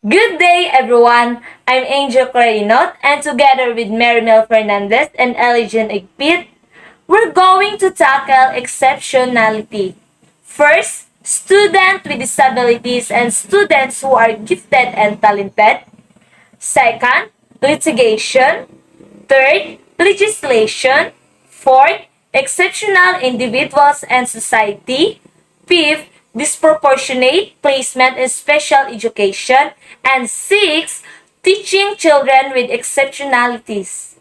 Good day, everyone. I'm Angel Clarinot, and together with Marimel Fernandez and Eligen Igpit, we're going to tackle exceptionality. First, students with disabilities and students who are gifted and talented. Second, litigation. Third, legislation. Fourth, exceptional individuals and society. Fifth, disproportionate placement in special education. And sixth, teaching children with exceptionalities.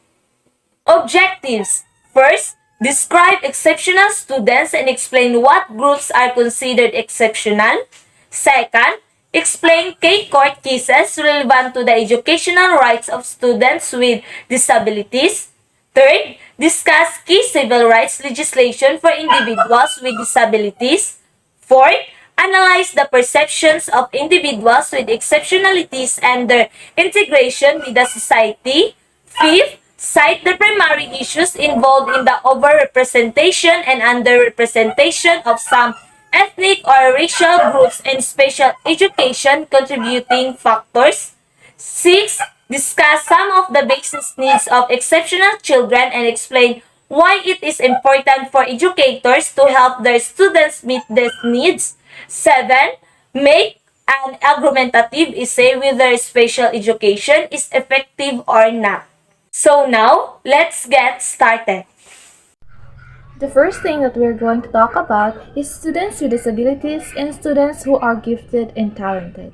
Objectives. First, describe exceptional students and explain what groups are considered exceptional. Second, explain K-court cases relevant to the educational rights of students with disabilities. Third, discuss key civil rights legislation for individuals with disabilities. Fourth, analyze the perceptions of individuals with exceptionalities and their integration with the society. Fifth, cite the primary issues involved in the overrepresentation and underrepresentation of some ethnic or racial groups in special education contributing factors. 6. Discuss some of the basic needs of exceptional children and explain why it is important for educators to help their students meet these needs. 7. Make an argumentative essay whether special education is effective or not. So now, let's get started. The first thing that we're going to talk about is students with disabilities and students who are gifted and talented.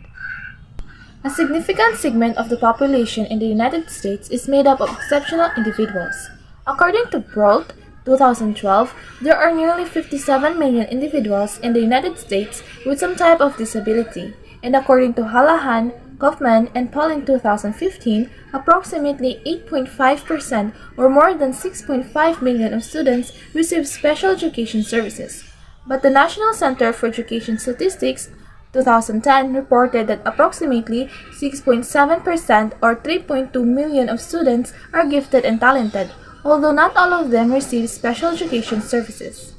A significant segment of the population in the United States is made up of exceptional individuals. According to Broad, 2012, there are nearly 57 million individuals in the United States with some type of disability, and according to Hallahan, Kaufman, and Paul in 2015, approximately 8.5% or more than 6.5 million of students receive special education services. But the National Center for Education Statistics 2010 reported that approximately 6.7% or 3.2 million of students are gifted and talented, although not all of them receive special education services.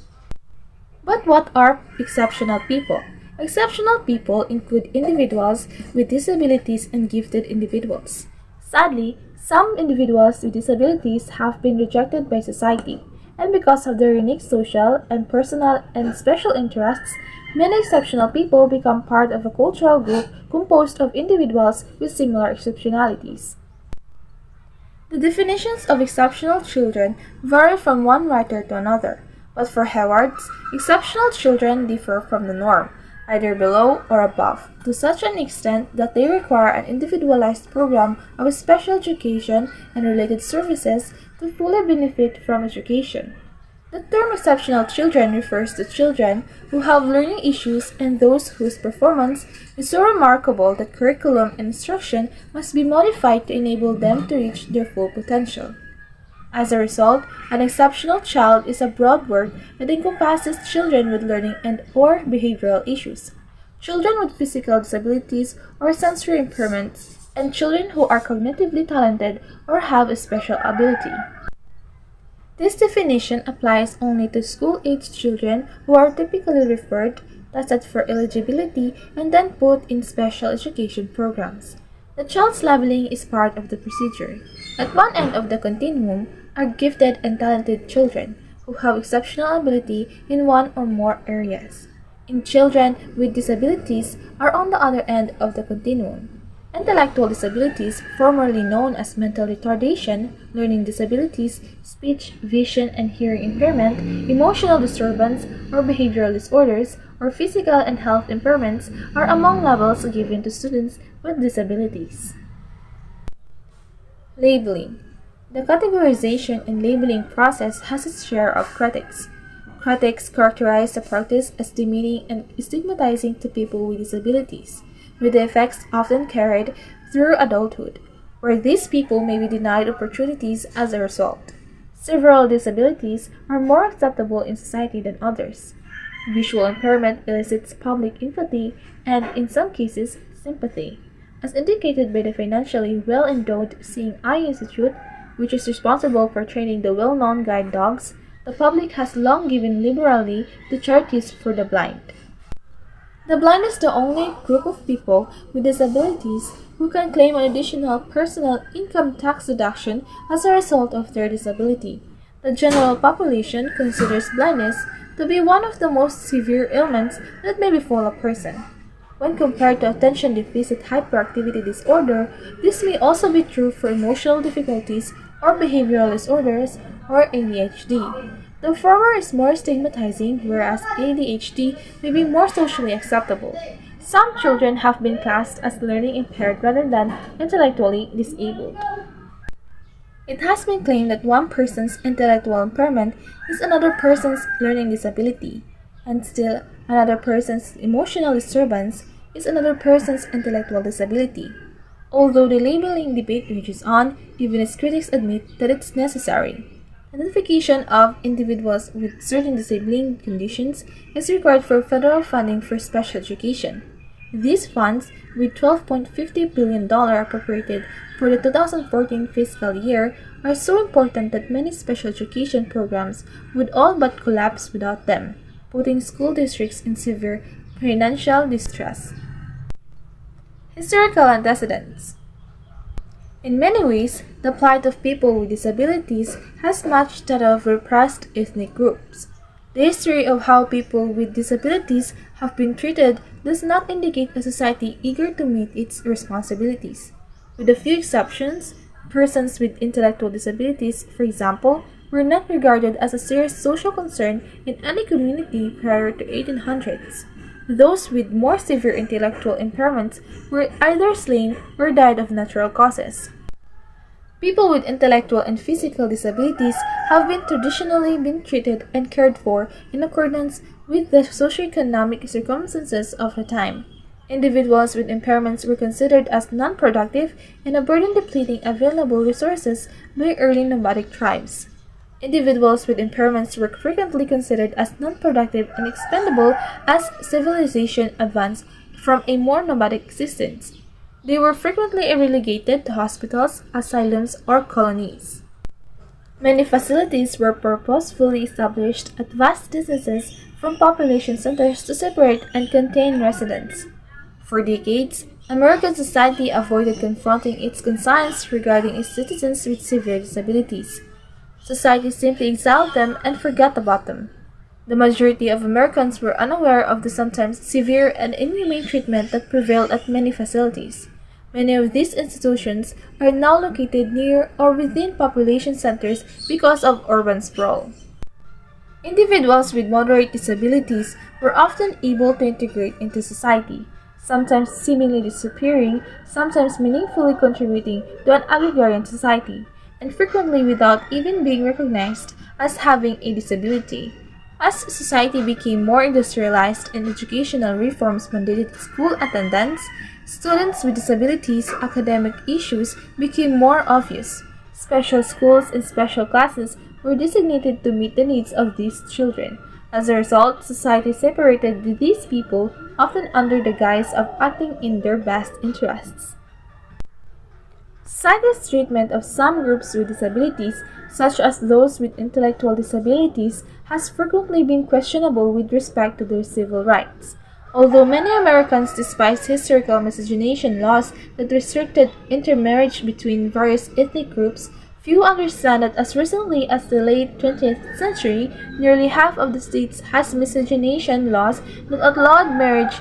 But what are exceptional people? Exceptional people include individuals with disabilities and gifted individuals. Sadly, some individuals with disabilities have been rejected by society, and because of their unique social and personal and special interests, many exceptional people become part of a cultural group composed of individuals with similar exceptionalities. The definitions of exceptional children vary from one writer to another, but for Howards, exceptional children differ from the norm, either below or above, to such an extent that they require an individualized program of special education and related services to fully benefit from education. The term exceptional children refers to children who have learning issues and those whose performance is so remarkable that curriculum and instruction must be modified to enable them to reach their full potential. As a result, an exceptional child is a broad word that encompasses children with learning and/or behavioral issues, children with physical disabilities or sensory impairments, and children who are cognitively talented or have a special ability. This definition applies only to school-aged children who are typically referred, tested for eligibility, and then put in special education programs. The child's labeling is part of the procedure. At one end of the continuum are gifted and talented children who have exceptional ability in one or more areas. And children with disabilities are on the other end of the continuum. Intellectual disabilities, formerly known as mental retardation, learning disabilities, speech, vision, and hearing impairment, emotional disturbance, or behavioral disorders, or physical and health impairments are among labels given to students with disabilities. Labeling. The categorization and labeling process has its share of critics. Critics characterize the practice as demeaning and stigmatizing to people with disabilities, with the effects often carried through adulthood, where these people may be denied opportunities as a result. Several disabilities are more acceptable in society than others. Visual impairment elicits public empathy and, in some cases, sympathy, as indicated by the financially well-endowed Seeing Eye Institute, which is responsible for training the well-known guide dogs. The public has long given liberally to charities for the blind. The blind is the only group of people with disabilities who can claim an additional personal income tax deduction as a result of their disability. The general population considers blindness to be one of the most severe ailments that may befall a person. When compared to attention deficit hyperactivity disorder, this may also be true for emotional difficulties or behavioral disorders or ADHD. The former is more stigmatizing, whereas ADHD may be more socially acceptable. Some children have been classed as learning impaired rather than intellectually disabled. It has been claimed that one person's intellectual impairment is another person's learning disability, and still another person's emotional disturbance is another person's intellectual disability. Although the labeling debate rages on, even as critics admit that it's necessary. Identification of individuals with certain disabling conditions is required for federal funding for special education. These funds, with $12.50 billion appropriated for the 2014 fiscal year, are so important that many special education programs would all but collapse without them, putting school districts in severe financial distress. Historical antecedents. In many ways, the plight of people with disabilities has matched that of repressed ethnic groups. The history of how people with disabilities have been treated does not indicate a society eager to meet its responsibilities. With a few exceptions, persons with intellectual disabilities, for example, were not regarded as a serious social concern in any community prior to 1800s. Those with more severe intellectual impairments were either slain or died of natural causes. People with intellectual and physical disabilities have been traditionally been treated and cared for in accordance with the socioeconomic circumstances of the time. Individuals with impairments were considered as non-productive and a burden depleting available resources by early nomadic tribes. Individuals with impairments were frequently considered as non-productive and expendable as civilization advanced from a more nomadic existence. They were frequently relegated to hospitals, asylums, or colonies. Many facilities were purposefully established at vast distances from population centers to separate and contain residents. For decades, American society avoided confronting its concerns regarding its citizens with severe disabilities. Society simply exiled them and forgot about them. The majority of Americans were unaware of the sometimes severe and inhumane treatment that prevailed at many facilities. Many of these institutions are now located near or within population centers because of urban sprawl. Individuals with moderate disabilities were often able to integrate into society, sometimes seemingly disappearing, sometimes meaningfully contributing to an agrarian society, and frequently without even being recognized as having a disability. As society became more industrialized and educational reforms mandated school attendance, students with disabilities' academic issues became more obvious. Special schools and special classes were designated to meet the needs of these children. As a result, society separated these people, often under the guise of acting in their best interests. Society's treatment of some groups with disabilities, such as those with intellectual disabilities, has frequently been questionable with respect to their civil rights. Although many Americans despise historical miscegenation laws that restricted intermarriage between various ethnic groups, few understand that as recently as the late 20th century, nearly half of the states has miscegenation laws that outlawed marriage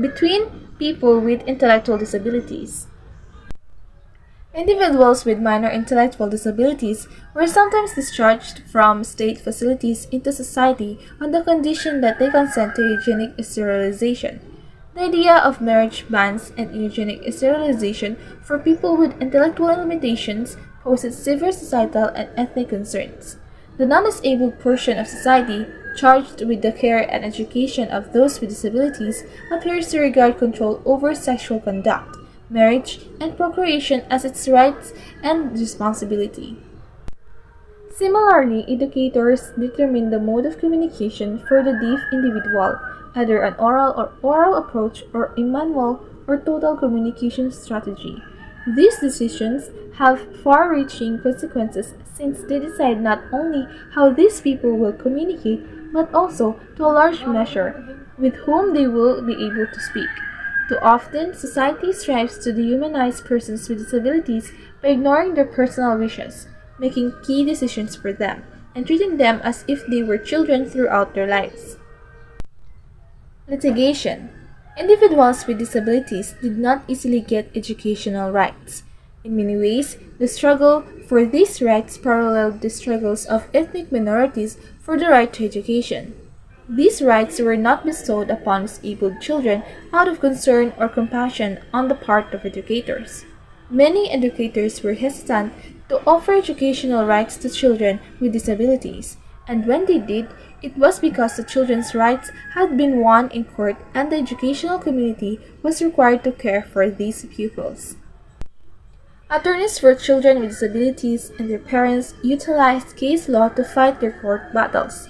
between people with intellectual disabilities. Individuals with minor intellectual disabilities were sometimes discharged from state facilities into society on the condition that they consent to eugenic sterilization. The idea of marriage bans and eugenic sterilization for people with intellectual limitations poses severe societal and ethnic concerns. The non-disabled portion of society, charged with the care and education of those with disabilities, appears to regard control over sexual conduct, marriage, and procreation as its rights and responsibility. Similarly, educators determine the mode of communication for the deaf individual, either an oral approach or a manual or total communication strategy. These decisions have far-reaching consequences since they decide not only how these people will communicate, but also, to a large measure, with whom they will be able to speak. Too often, society strives to dehumanize persons with disabilities by ignoring their personal wishes, making key decisions for them, and treating them as if they were children throughout their lives. Litigation. Individuals with disabilities did not easily get educational rights. In many ways, the struggle for these rights paralleled the struggles of ethnic minorities for the right to education. These rights were not bestowed upon disabled children out of concern or compassion on the part of educators. Many educators were hesitant to offer educational rights to children with disabilities, and when they did, it was because the children's rights had been won in court and the educational community was required to care for these pupils. Attorneys for children with disabilities and their parents utilized case law to fight their court battles.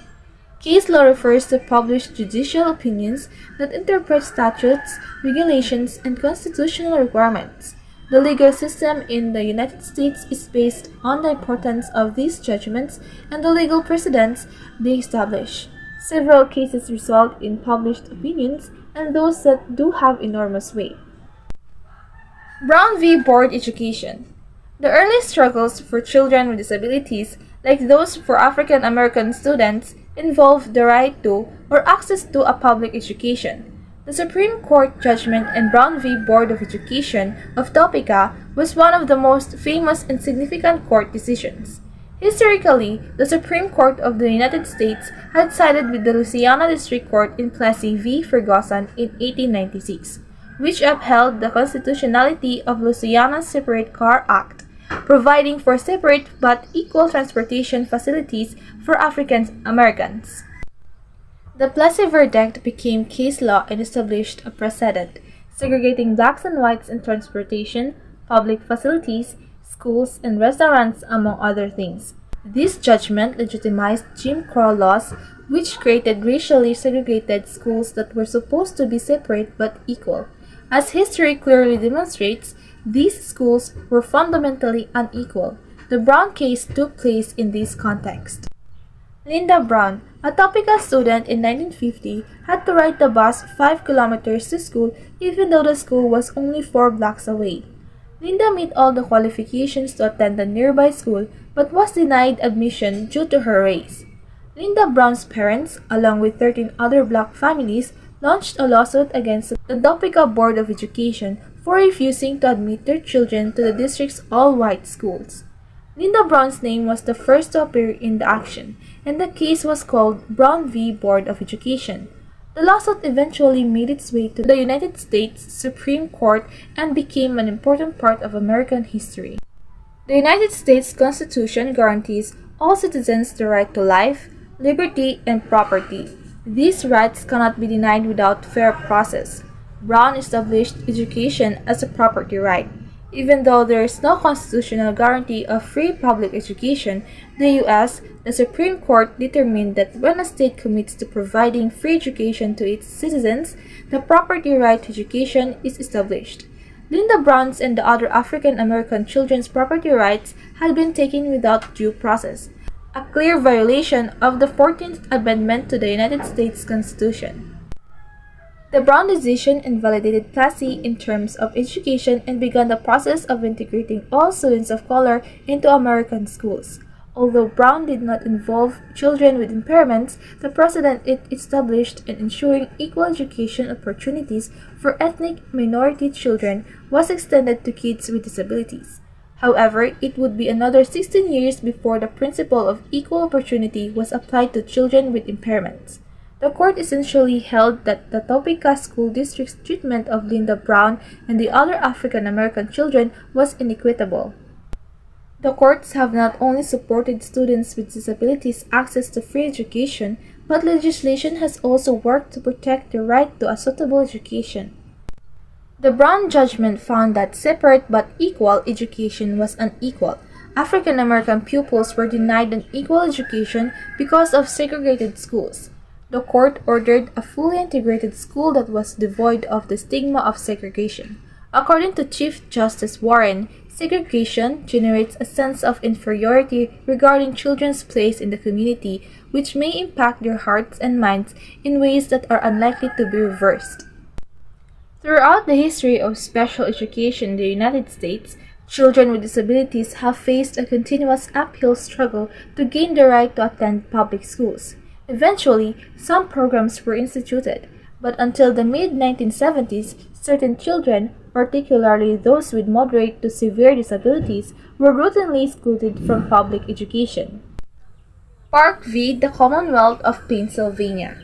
Case law refers to published judicial opinions that interpret statutes, regulations, and constitutional requirements. The legal system in the United States is based on the importance of these judgments and the legal precedents they establish. Several cases result in published opinions and those that do have enormous weight. Brown v. Board Education. The early struggles for children with disabilities, like those for African American students, involve the right to or access to a public education. The Supreme Court judgment in Brown v. Board of Education of Topeka was one of the most famous and significant court decisions. Historically, the Supreme Court of the United States had sided with the Louisiana District Court in Plessy v. Ferguson in 1896, which upheld the constitutionality of Louisiana's Separate Car Act, providing for separate but equal transportation facilities for African Americans. The Plessy verdict became case law and established a precedent, segregating blacks and whites in transportation, public facilities, schools, and restaurants, among other things. This judgment legitimized Jim Crow laws, which created racially segregated schools that were supposed to be separate but equal. As history clearly demonstrates, these schools were fundamentally unequal. The Brown case took place in this context. Linda Brown, a Topeka student in 1950, had to ride the bus 5 kilometers to school even though the school was only 4 blocks away. Linda met all the qualifications to attend the nearby school but was denied admission due to her race. Linda Brown's parents, along with 13 other black families, launched a lawsuit against the Topeka Board of Education for refusing to admit their children to the district's all-white schools. Linda Brown's name was the first to appear in the action, and the case was called Brown v. Board of Education. The lawsuit eventually made its way to the United States Supreme Court and became an important part of American history. The United States Constitution guarantees all citizens the right to life, liberty, and property. These rights cannot be denied without fair process. Brown established education as a property right. Even though there is no constitutional guarantee of free public education, the U.S., the Supreme Court determined that when a state commits to providing free education to its citizens, the property right to education is established. Linda Brown's and the other African American children's property rights had been taken without due process, a clear violation of the 14th Amendment to the United States Constitution. The Brown decision invalidated Plessy in terms of education and began the process of integrating all students of color into American schools. Although Brown did not involve children with impairments, the precedent it established in ensuring equal education opportunities for ethnic minority children was extended to kids with disabilities. However, it would be another 16 years before the principle of equal opportunity was applied to children with impairments. The court essentially held that the Topeka School District's treatment of Linda Brown and the other African American children was inequitable. The courts have not only supported students with disabilities' access to free education, but legislation has also worked to protect the right to a suitable education. The Brown judgment found that separate but equal education was unequal. African American pupils were denied an equal education because of segregated schools. The court ordered a fully integrated school that was devoid of the stigma of segregation. According to Chief Justice Warren, segregation generates a sense of inferiority regarding children's place in the community, which may impact their hearts and minds in ways that are unlikely to be reversed. Throughout the history of special education in the United States, children with disabilities have faced a continuous uphill struggle to gain the right to attend public schools. Eventually, some programs were instituted, but until the mid 1970s, certain children, particularly those with moderate to severe disabilities, were routinely excluded from public education. Park v. The Commonwealth of Pennsylvania.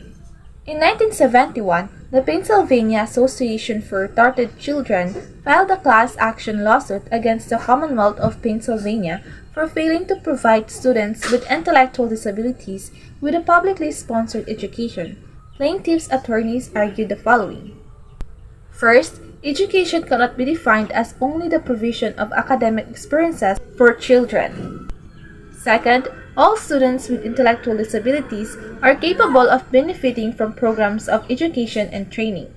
In 1971, the Pennsylvania Association for Retarded Children filed a class action lawsuit against the Commonwealth of Pennsylvania for failing to provide students with intellectual disabilities with a publicly sponsored education. Plaintiffs' attorneys argued the following. First, education cannot be defined as only the provision of academic experiences for children. Second, all students with intellectual disabilities are capable of benefiting from programs of education and training.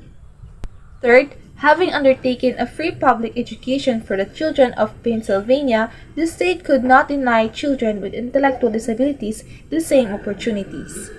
Third, having undertaken a free public education for the children of Pennsylvania, the state could not deny children with intellectual disabilities the same opportunities.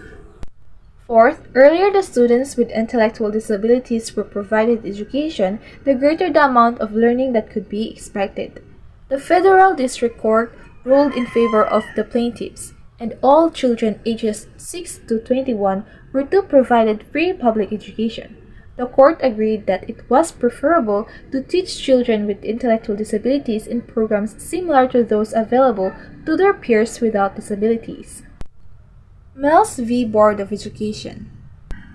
Fourth, earlier the students with intellectual disabilities were provided education, the greater the amount of learning that could be expected. The Federal District Court ruled in favor of the plaintiffs, and all children ages 6 to 21 were to be provided free public education. The court agreed that it was preferable to teach children with intellectual disabilities in programs similar to those available to their peers without disabilities. Mills v. Board of Education.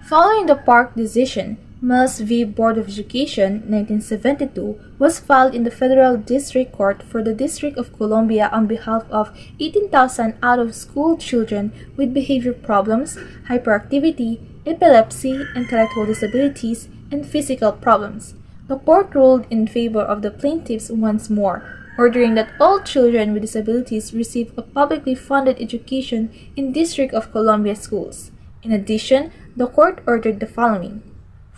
Following the Park decision, Mills v. Board of Education, 1972, was filed in the Federal District Court for the District of Columbia on behalf of 18,000 out-of-school children with behavior problems, hyperactivity, epilepsy, intellectual disabilities, and physical problems. The court ruled in favor of the plaintiffs once more, ordering that all children with disabilities receive a publicly funded education in District of Columbia schools. In addition, the court ordered the following.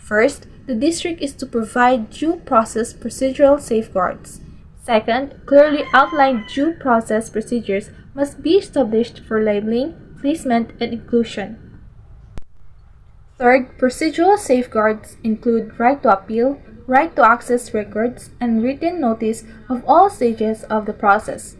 First, the district is to provide due process procedural safeguards. Second, clearly outlined due process procedures must be established for labeling, placement, and inclusion. Third, procedural safeguards include right to appeal, right to access records, and written notice of all stages of the process.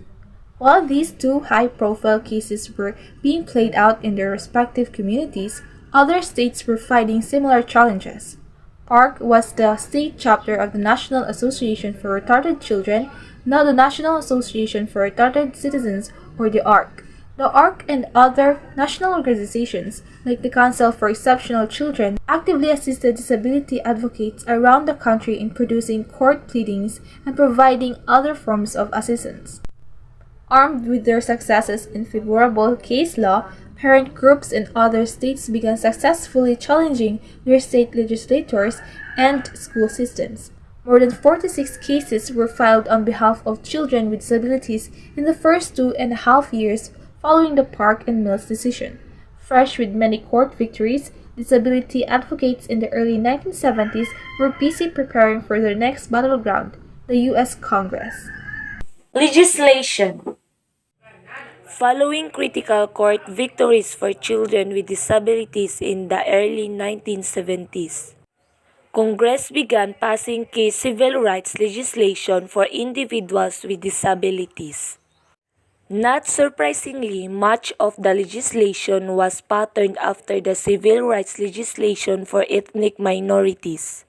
While these two high-profile cases were being played out in their respective communities, other states were fighting similar challenges. Park was the state chapter of the National Association for Retarded Children, now the National Association for Retarded Citizens, or the ARC. The ARC and other national organizations, like the Council for Exceptional Children, actively assisted disability advocates around the country in producing court pleadings and providing other forms of assistance. Armed with their successes in favorable case law, parent groups in other states began successfully challenging their state legislators and school systems. More than 46 cases were filed on behalf of children with disabilities in the first 2.5 years following the Park and Mills decision. Fresh with many court victories, disability advocates in the early 1970s were busy preparing for their next battleground, the U.S. Congress. Legislation. Following critical court victories for children with disabilities in the early 1970s, Congress began passing key civil rights legislation for individuals with disabilities. Not surprisingly, much of the legislation was patterned after the civil rights legislation for ethnic minorities.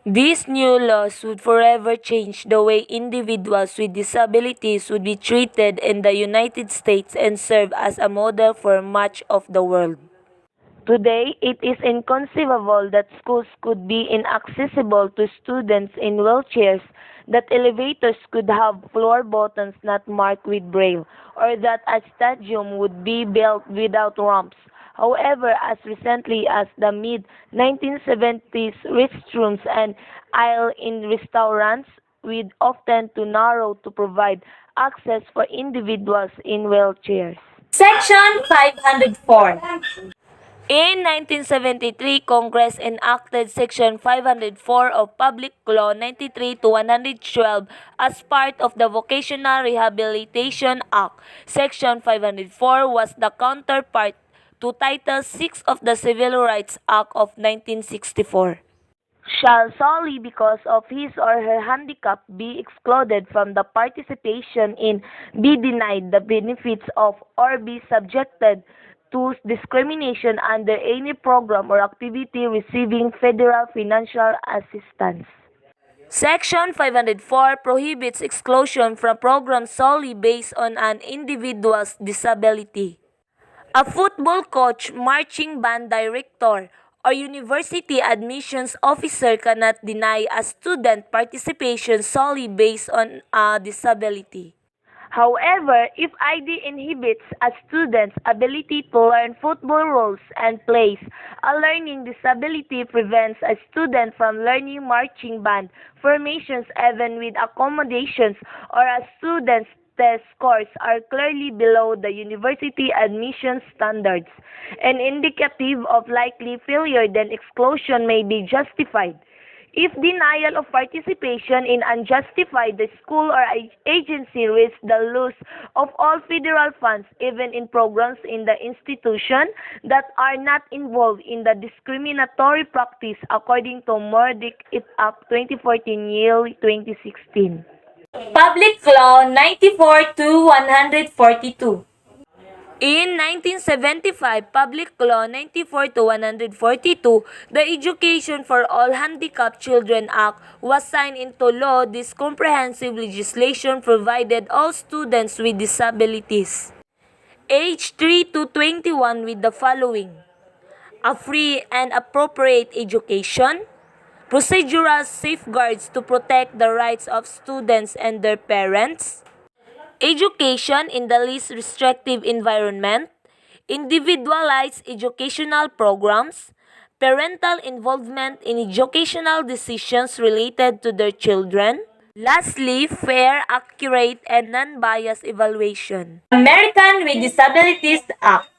These new laws would forever change the way individuals with disabilities would be treated in the United States and serve as a model for much of the world. Today, it is inconceivable that schools could be inaccessible to students in wheelchairs, that elevators could have floor buttons not marked with braille, or that a stadium would be built without ramps. However, as recently as the mid-1970s, restrooms and aisles in restaurants would often too narrow to provide access for individuals in wheelchairs. Section 504. In 1973, Congress enacted Section 504 of Public Law 93 to 112 as part of the Vocational Rehabilitation Act. Section 504 was the counterpart to Title VI of the Civil Rights Act of 1964. Shall solely because of his or her handicap be excluded from the participation in, be denied the benefits of, or be subjected to discrimination under any program or activity receiving federal financial assistance. Section 504 prohibits exclusion from programs solely based on an individual's disability. A football coach, marching band director, or university admissions officer cannot deny a student participation solely based on a disability. However, if ID inhibits a student's ability to learn football rules and plays, a learning disability prevents a student from learning marching band formations even with accommodations, or a student's test scores are clearly below the university admissions standards and indicative of likely failure, then exclusion may be justified. If denial of participation in unjustified, the school or agency risks the loss of all federal funds, even in programs in the institution that are not involved in the discriminatory practice, according to Mordic et al. 2014, Yale 2016. Public Law 94 to 142. In 1975, Public Law 94 to 142, the Education for All Handicapped Children Act was signed into law. This comprehensive legislation provided all students with disabilities, age 3 to 21, with the following: a free and appropriate education, procedural safeguards to protect the rights of students and their parents, education in the least restrictive environment, individualized educational programs, parental involvement in educational decisions related to their children. Lastly, fair, accurate, and non-biased evaluation. American with Disabilities Act.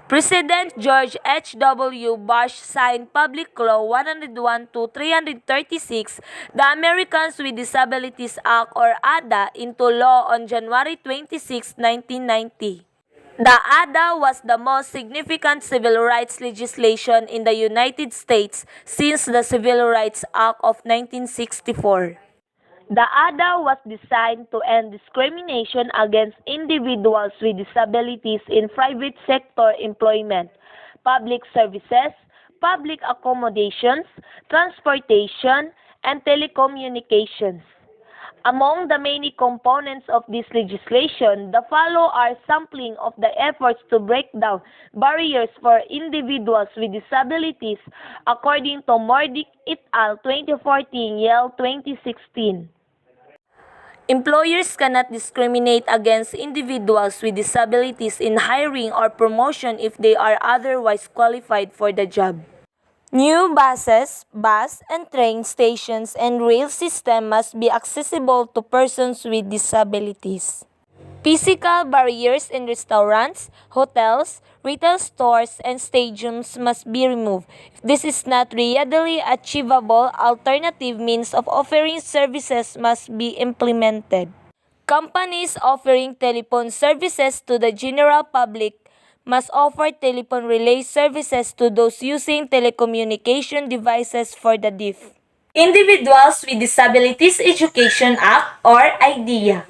President George H.W. Bush signed Public Law 101 to 336, the Americans with Disabilities Act or ADA, into law on January 26, 1990. The ADA was the most significant civil rights legislation in the United States since the Civil Rights Act of 1964. The ADA was designed to end discrimination against individuals with disabilities in private sector employment, public services, public accommodations, transportation, and telecommunications. Among the many components of this legislation, the follow are sampling of the efforts to break down barriers for individuals with disabilities, according to Mordic et al. 2014, Yale 2016. Employers cannot discriminate against individuals with disabilities in hiring or promotion if they are otherwise qualified for the job. New buses, bus and train stations, and rail system must be accessible to persons with disabilities. Physical barriers in restaurants, hotels, retail stores, and stadiums must be removed. If this is not readily achievable, alternative means of offering services must be implemented. Companies offering telephone services to the general public must offer telephone relay services to those using telecommunication devices for the deaf. Individuals with Disabilities Education Act or IDEA.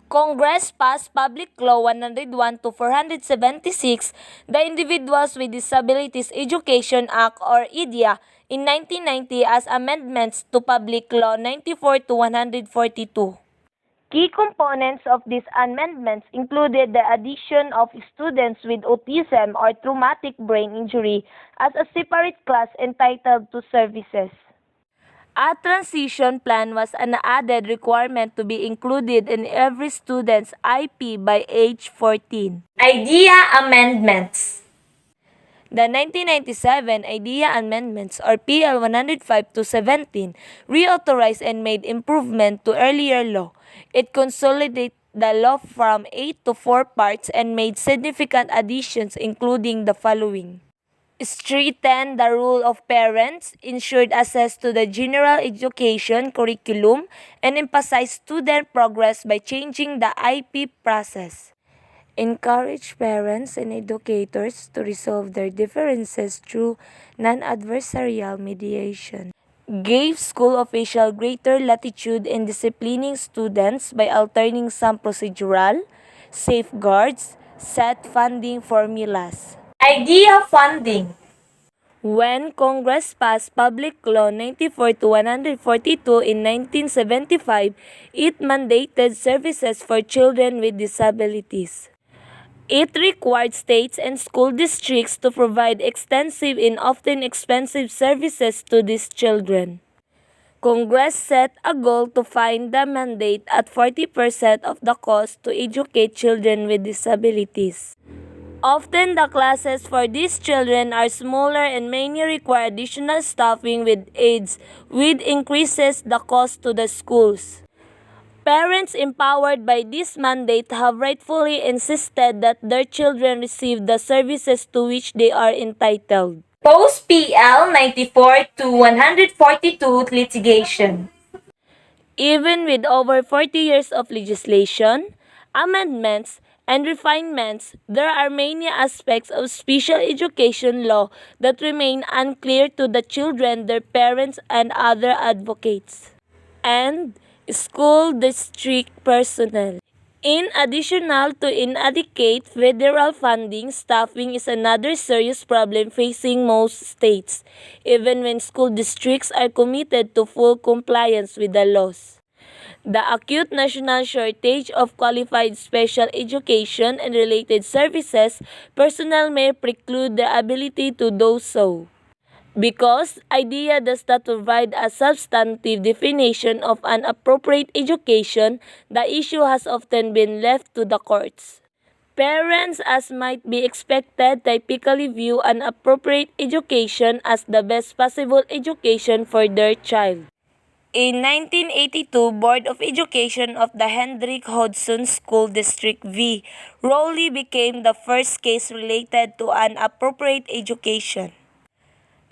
Congress passed Public Law 101 to 476, the Individuals with Disabilities Education Act or IDEA, in 1990 as amendments to Public Law 94 to 142. Key components of these amendments included the addition of students with autism or traumatic brain injury as a separate class entitled to services. A transition plan was an added requirement to be included in every student's IP by age 14. IDEA Amendments. The 1997 IDEA Amendments or PL 105 to 17 reauthorized and made improvement to earlier law. It consolidated the law from 8 to 4 parts and made significant additions including the following: strengthened the role of parents, ensured access to the general education curriculum, and emphasized student progress by changing the IP process. encourage parents and educators to resolve their differences through non-adversarial mediation, gave school officials greater latitude in disciplining students by altering some procedural safeguards, set funding formulas. Idea funding. When Congress passed Public Law 94 to 142 in 1975, it mandated services for children with disabilities. It required states and school districts to provide extensive and often expensive services to these children. Congress set a goal to fund the mandate at 40% of the cost to educate children with disabilities. Often the classes for these children are smaller and many require additional staffing with aides, which increases the cost to the schools. Parents empowered by this mandate have rightfully insisted that their children receive the services to which they are entitled. Post PL 94 to 142 litigation. Even with over 40 years of legislation, amendments, and refinements, there are many aspects of special education law that remain unclear to the children, their parents, and other advocates, and school district personnel. In addition to inadequate federal funding, staffing is another serious problem facing most states, even when school districts are committed to full compliance with the laws. The acute national shortage of qualified special education and related services personnel may preclude their ability to do so. Because IDEA does not provide a substantive definition of an appropriate education, the issue has often been left to the courts. Parents, as might be expected, typically view an appropriate education as the best possible education for their child. In 1982, Board of Education of the Hendrick Hodgson School District v. Rowley became the first case related to an appropriate education.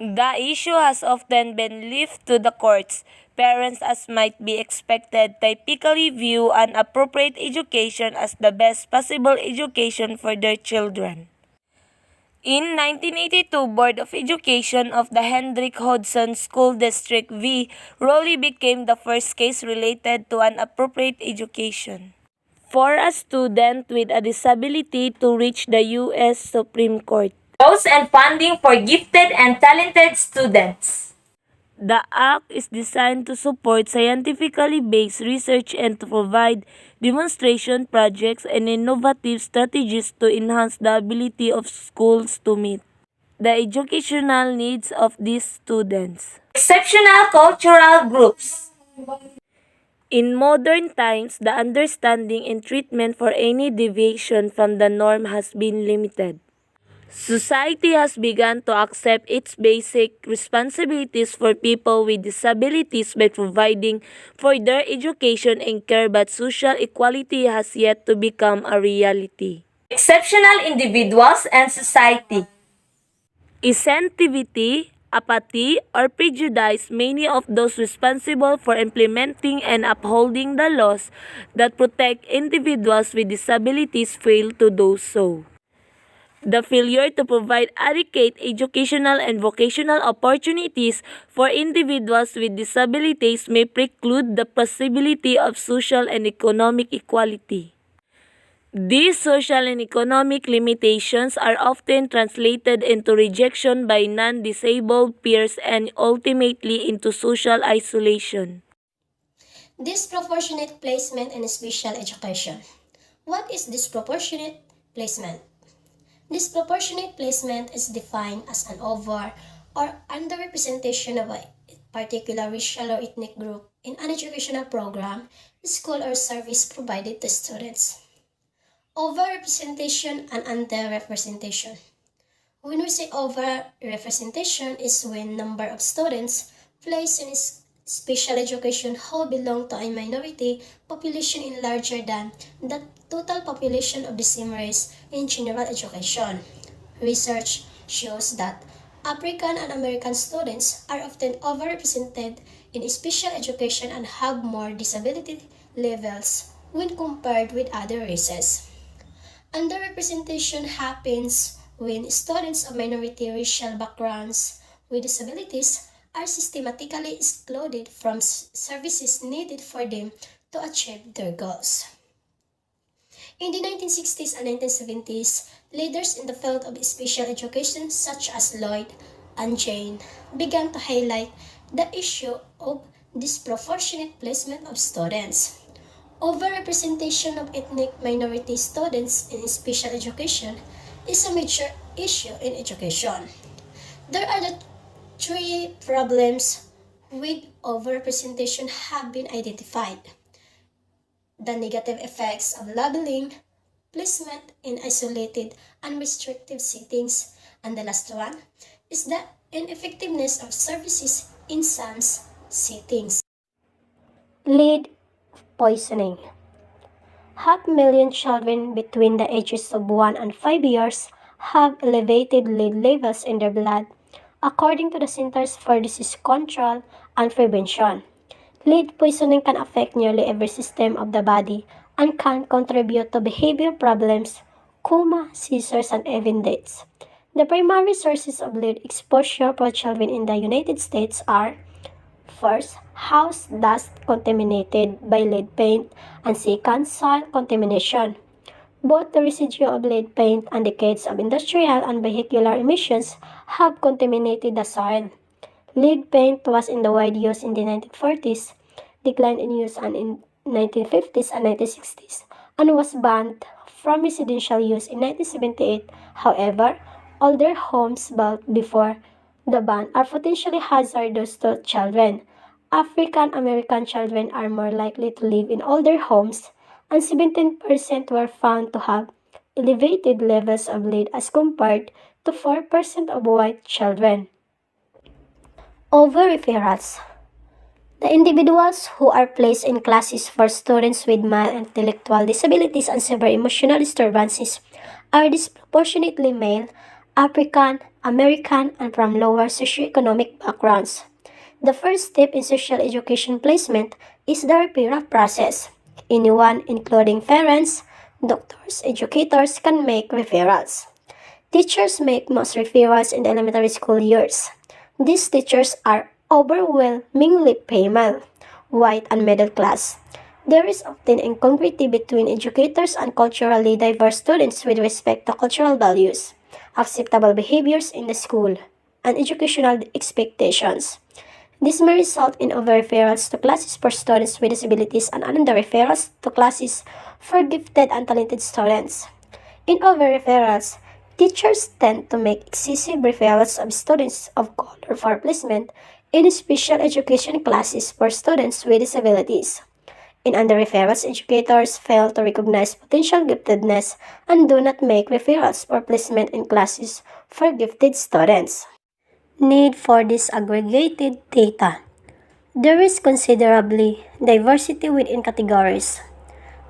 The issue has often been left to the courts. Parents, as might be expected, typically view an appropriate education as the best possible education for their children. In 1982, Board of Education of the Hendrick Hodgson School District v. Rowley became the first case related to an appropriate education for a student with a disability to reach the U.S. Supreme Court. Laws and funding for gifted and talented students. The Act is designed to support scientifically based research and to provide demonstration projects and innovative strategies to enhance the ability of schools to meet the educational needs of these students. Exceptional cultural groups. In modern times, the understanding and treatment for any deviation from the norm has been limited. Society has begun to accept its basic responsibilities for people with disabilities by providing for their education and care, but social equality has yet to become a reality. Exceptional individuals and society. Insensitivity, apathy, or prejudice, many of those responsible for implementing and upholding the laws that protect individuals with disabilities fail to do so. The failure to provide adequate educational and vocational opportunities for individuals with disabilities may preclude the possibility of social and economic equality. These social and economic limitations are often translated into rejection by non-disabled peers and ultimately into social isolation. Disproportionate placement in special education. What is disproportionate placement? Disproportionate placement is defined as an over or underrepresentation of a particular racial or ethnic group in an educational program, school, or service provided to students. Overrepresentation and underrepresentation. When we say overrepresentation is when number of students placed in special education who belong to a minority population is larger than the total population of the same race in general education. Research shows that African and American students are often overrepresented in special education and have more disability levels when compared with other races. Underrepresentation happens when students of minority racial backgrounds with disabilities are systematically excluded from services needed for them to achieve their goals. In the 1960s and 1970s, leaders in the field of special education such as Lloyd and Jane began to highlight the issue of disproportionate placement of students. Overrepresentation of ethnic minority students in special education is a major issue in education. There are the three problems with overrepresentation have been identified. The negative effects of labeling, placement in isolated and restrictive settings, and the last one is the ineffectiveness of services in some settings. Lead poisoning. 500,000 children between the ages of 1 and 5 years have elevated lead levels in their blood, according to the Centers for Disease Control and Prevention. Lead poisoning can affect nearly every system of the body and can contribute to behavior problems, coma, seizures, and even deaths. The primary sources of lead exposure for children in the United States are: first, house dust contaminated by lead paint, and second, soil contamination. Both the residue of lead paint and decades of industrial and vehicular emissions have contaminated the soil. Lead paint was in the wide use in the 1940s, declined in use in 1950s and 1960s, and was banned from residential use in 1978. However, older homes built before the ban are potentially hazardous to children. African American children are more likely to live in older homes, and 17% were found to have elevated levels of lead as compared to 4% of white children. Over-referrals. The individuals who are placed in classes for students with mild intellectual disabilities and severe emotional disturbances are disproportionately male, African, American, and from lower socioeconomic backgrounds. The first step in social education placement is the referral process. Anyone, including parents, doctors, educators, can make referrals. Teachers make most referrals in the elementary school years. These teachers are overwhelmingly female, white, and middle class. There is often incongruity between educators and culturally diverse students with respect to cultural values, acceptable behaviors in the school, and educational expectations. This may result in over-referrals to classes for students with disabilities and under-referrals to classes for gifted and talented students. In over-referrals, teachers tend to make excessive referrals of students of color for placement in special education classes for students with disabilities. In under-referrals, educators fail to recognize potential giftedness and do not make referrals for placement in classes for gifted students. Need for disaggregated data. There is considerably diversity within categories.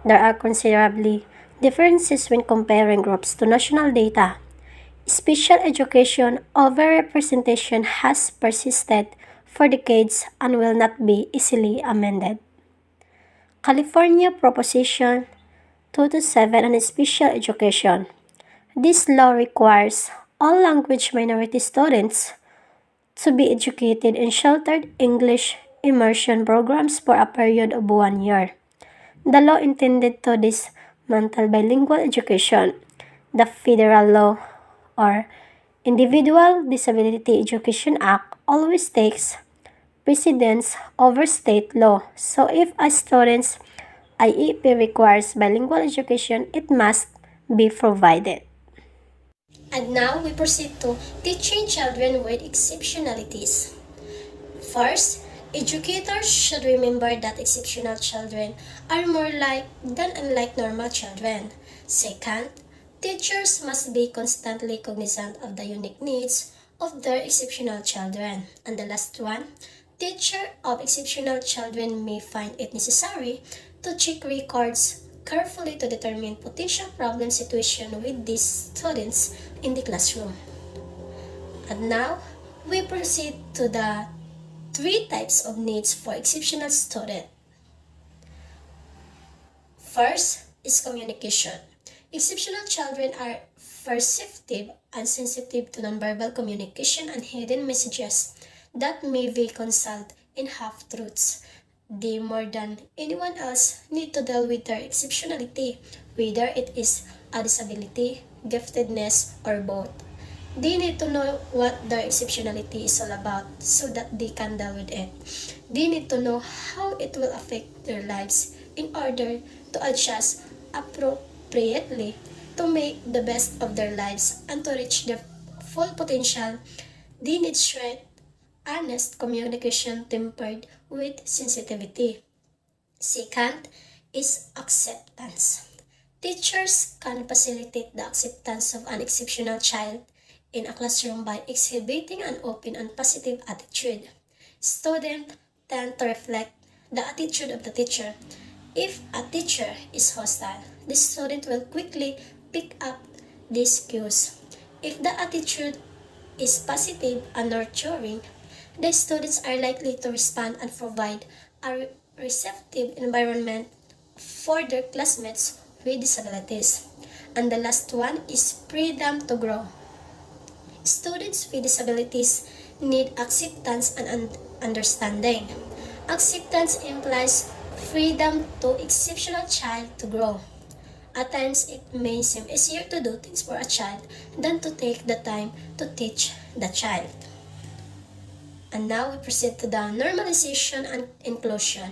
There are considerably differences when comparing groups to national data. Special education overrepresentation has persisted for decades and will not be easily amended. California Proposition 227 on Special Education. This law requires all language minority students to be educated in sheltered English immersion programs for a period of 1 year. The law intended to dismantle bilingual education. The federal law, or Individual Disability Education Act, always takes precedence over state law. So if a student's IEP requires bilingual education, it must be provided. And now we proceed to teaching children with exceptionalities. First, educators should remember that exceptional children are more like than unlike normal children. Second, teachers must be constantly cognizant of the unique needs of their exceptional children. And the last one, teachers of exceptional children may find it necessary to check records carefully to determine potential problem situation with these students in the classroom. And now, we proceed to the 3 types of needs for exceptional student. First is communication. Exceptional children are perceptive and sensitive to nonverbal communication and hidden messages that may be concealed in half-truths. They, more than anyone else, need to deal with their exceptionality, whether it is a disability, giftedness, or both. They need to know what their exceptionality is all about so that they can deal with it. They need to know how it will affect their lives in order to adjust appropriately to make the best of their lives and to reach their full potential. They need strength, honest communication tempered with sensitivity. Second is acceptance. Teachers can facilitate the acceptance of an exceptional child in a classroom by exhibiting an open and positive attitude. Students tend to reflect the attitude of the teacher. If a teacher is hostile, the student will quickly pick up these cues. If the attitude is positive and nurturing, the students are likely to respond and provide a receptive environment for their classmates with disabilities. And the last one is freedom to grow. Students with disabilities need acceptance and understanding. Acceptance implies freedom to exceptional child to grow. At times, it may seem easier to do things for a child than to take the time to teach the child. And now we proceed to the normalization and inclusion.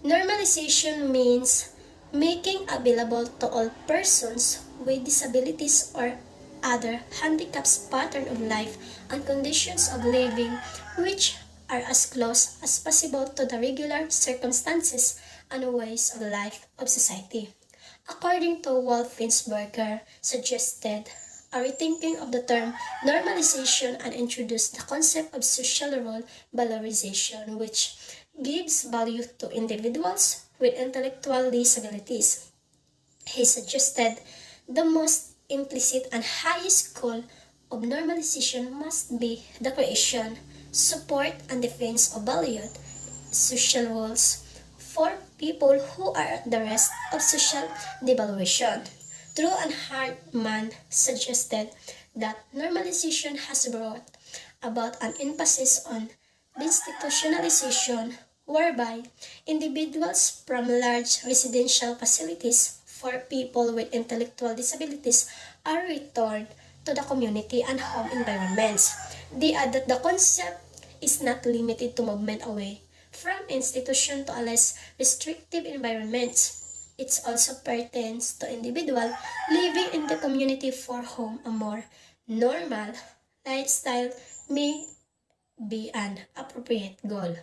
Normalization means making available to all persons with disabilities or other handicaps pattern of life and conditions of living which are as close as possible to the regular circumstances and ways of life of society. According to Wolfensberger, suggested a rethinking of the term normalization and introduced the concept of social role valorization, which gives value to individuals with intellectual disabilities. He suggested the most implicit and highest goal of normalization must be the creation, support, and defense of valued social roles for people who are at the risk of social devaluation. Drew and Hartman suggested that normalization has brought about an emphasis on institutionalization whereby individuals from large residential facilities for people with intellectual disabilities are returned to the community and home environments. They add that the concept is not limited to movement away from institution to a less restrictive environments. It also pertains to individual living in the community for whom a more normal lifestyle may be an appropriate goal.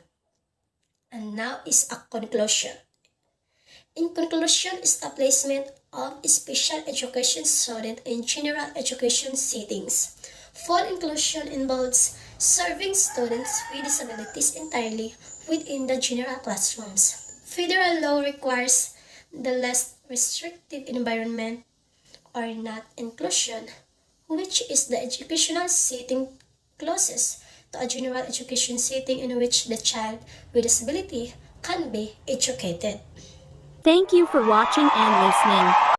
And now is a conclusion. In conclusion is the placement of special education students in general education settings. Full inclusion involves serving students with disabilities entirely within the general classrooms. Federal law requires the less restrictive environment or not inclusion, which is the educational setting closest to a general education setting in which the child with disability can be educated. Thank you for watching and listening.